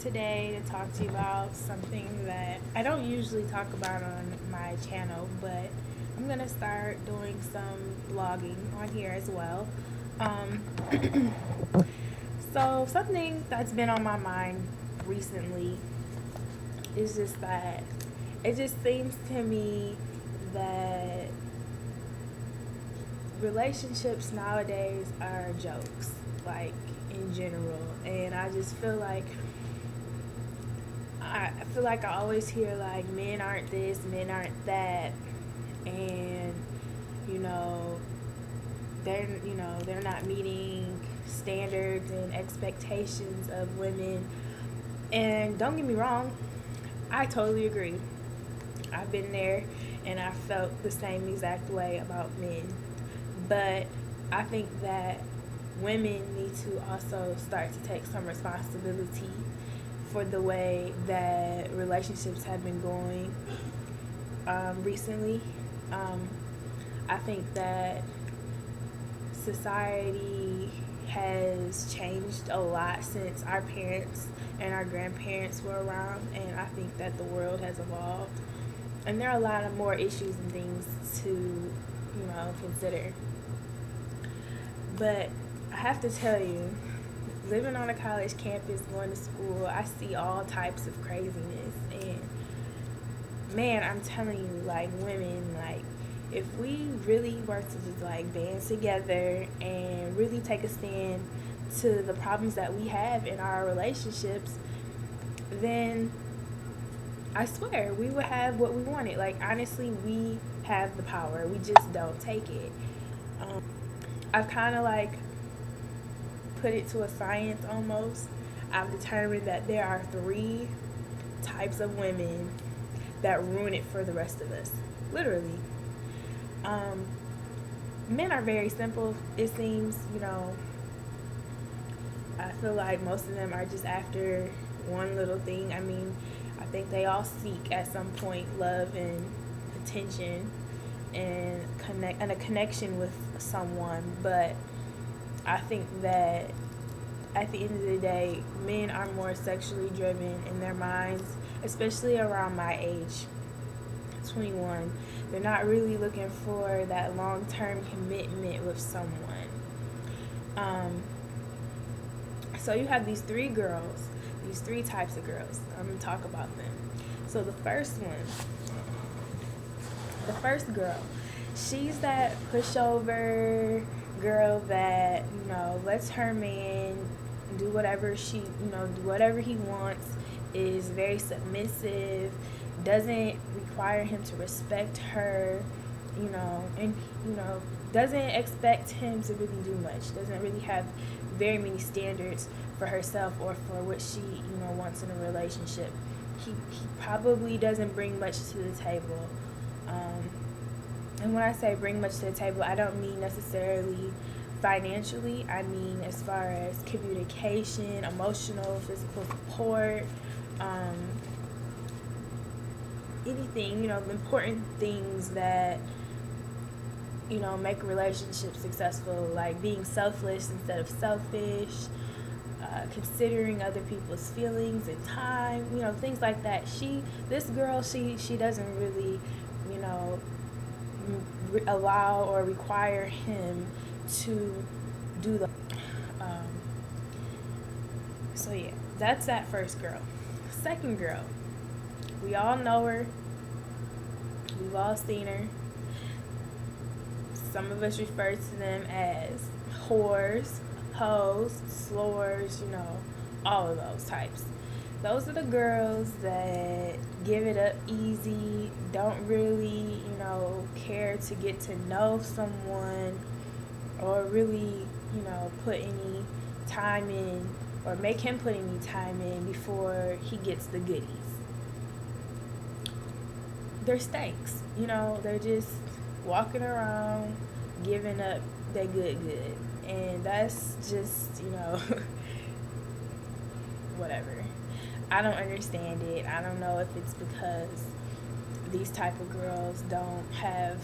today to talk to you about something that I don't usually talk about on my channel, but I'm gonna start doing some blogging on here as well. Um, so, something that's been on my mind recently is just that it just seems to me that relationships nowadays are jokes, like in general, and I just feel like I always hear like men aren't this, men aren't that, and you know they're not meeting standards and expectations of women. And don't get me wrong, I totally agree. I've been there and I felt the same exact way about men. But I think that women need to also start to take some responsibility for the way that relationships have been going recently. Um, I think that society has changed a lot since our parents and our grandparents were around, and I think that the world has evolved. And there are a lot of more issues and things to, consider. But I have to tell you, living on a college campus, going to school, I see all types of craziness. And man, I'm telling you, like women, like if we really were to just like band together and really take a stand to the problems that we have in our relationships, then I swear we would have what we wanted. Like honestly, we have the power. We just don't take it. Um, I've kind of like put it to a science almost. I've determined that there are three types of women that ruin it for the rest of us. Literally. Um, Men are very simple, it seems. I feel like most of them are just after one little thing. I mean, I think they all seek at some point love and attention and a connection with someone, but I think that at the end of the day, men are more sexually driven in their minds, especially around my age, 21. They're not really looking for that long-term commitment with someone. Um, so you have these these three types of girls. I'm going to talk about them. So the first girl, she's that pushover girl that, lets her man do whatever do whatever he wants, is very submissive, doesn't require him to respect her, and, doesn't expect him to really do much, doesn't really have very many standards for herself or for what she, wants in a relationship. He probably doesn't bring much to the table. And when I say bring much to the table, I don't mean necessarily financially. I mean as far as communication, emotional, physical support, um, anything, the important things that, make a relationship successful, like being selfless instead of selfish, considering other people's feelings and time, things like that. This girl, she doesn't really, allow or require him to do the. Um, so yeah, that's that first girl. Second girl, we all know her. We've all seen her. Some of us refer to them as whores, hoes, slurs, all of those types. Those are the girls that give it up easy, don't really, care to get to know someone or really, put any time in or make him put any time in before he gets the goodies. They're stanks, they're just walking around giving up their good. And that's just, whatever. I don't understand it. I don't know if it's because these type of girls don't have,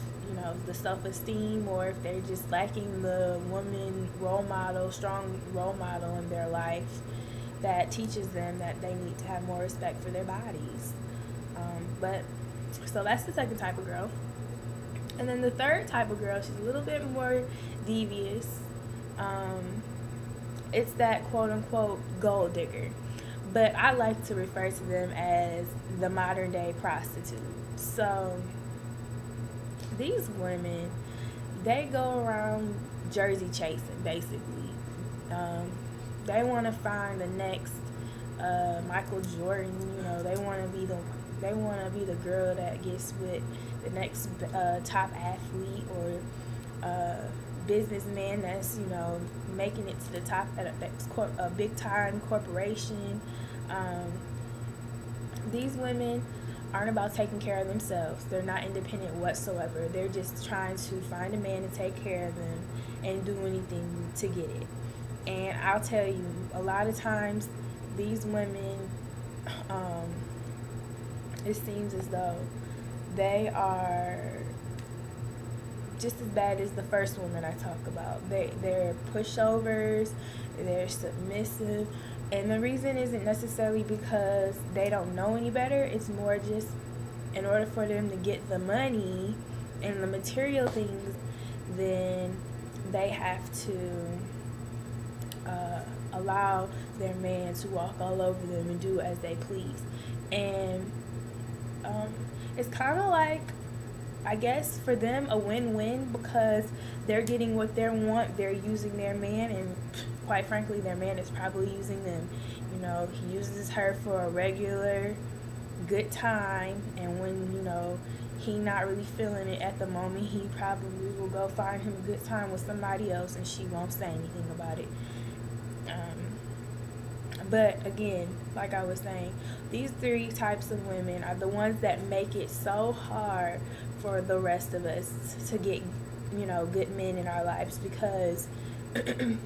the self-esteem, or if they're just lacking the woman role model, strong role model in their life. that teaches them that they need to have more respect for their bodies. But so that's the second type of girl. And then the third type of girl, she's a little bit more devious. It's that quote unquote gold digger. But I like to refer to them as the modern day prostitute. So these women, they go around jersey chasing basically. They want to find the next Michael Jordan. You know, they want to be the girl that gets with the next top athlete or businessman that's, you know, making it to the top at a big time corporation. These women aren't about taking care of themselves. They're not independent whatsoever. They're just trying to find a man to take care of them and do anything to get it. And I'll tell you, a lot of times these women, it seems as though they are just as bad as the first woman I talk about. They're pushovers, they're submissive, and the reason isn't necessarily because they don't know any better. It's more just in order for them to get the money and the material things, then they have to allow their man to walk all over them and do as they please. And it's kind of like, I guess for them, a win-win, because they're getting what they want. They're using their man, and quite frankly, their man is probably using them. You know, he uses her for a regular good time, and when, you know, he not really feeling it at the moment, he probably will go find him a good time with somebody else, and she won't say anything about it. But again, like I was saying, these three types of women are the ones that make it so hard for the rest of us to get, you know, good men in our lives, because the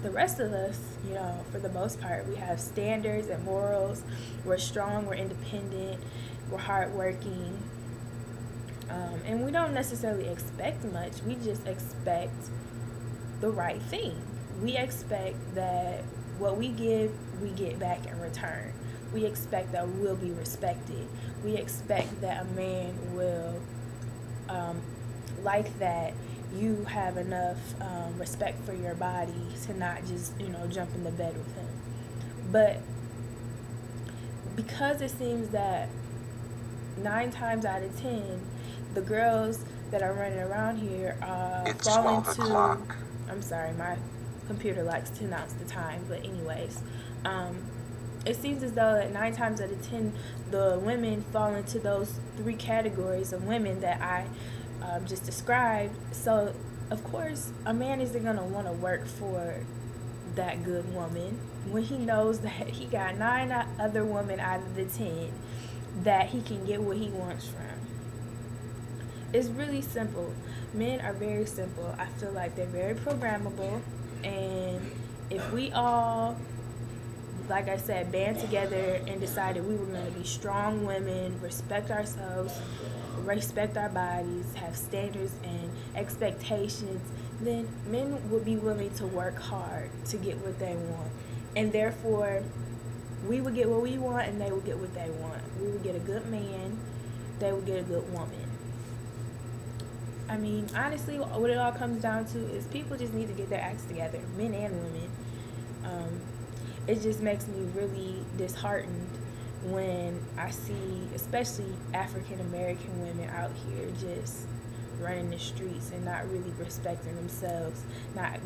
rest of us, you know, for the most part, we have standards and morals. We're strong, we're independent, we're hardworking, and we don't necessarily expect much. We just expect the right thing. We expect that what we give, we get back in return. We expect that we'll be respected. We expect that a man will, like that, you have enough respect for your body to not just, you know, jump in the bed with him. But because it seems that 9 times out of 10, the girls that are running around here fall into... I'm sorry, my computer likes to announce the time, but anyways, it seems as though that 9 times out of 10, the women fall into those 3 categories of women that I just described. So of course a man isn't going to want to work for that good woman when he knows that he got 9 other women out of the 10 that he can get what he wants from. It's really simple. Men are very simple. I feel like they're very programmable, and if we all, like I said, band together and decided we were going to be strong women, respect ourselves, respect our bodies, have standards and expectations, then men would be willing to work hard to get what they want. And therefore, we would get what we want and they would get what they want. We would get a good man, they would get a good woman. I mean, honestly, what it all comes down to is people just need to get their acts together, men and women. It just makes me really disheartened when I see, especially African American women out here just running the streets and not really respecting themselves, not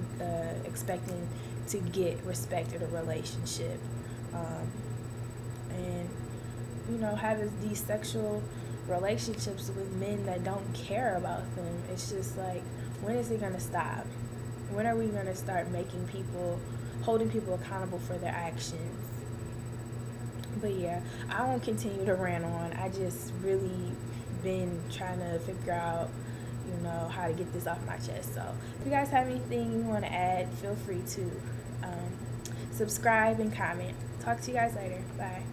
expecting to get respect in a relationship, and, you know, having these sexual relationships with men that don't care about them. It's just like, when is it going to stop? When are we going to start holding people accountable for their actions? But yeah, I won't continue to rant on. I just really been trying to figure out, you know, how to get this off my chest. So if you guys have anything you want to add, feel free to subscribe and comment. Talk to you guys later. Bye.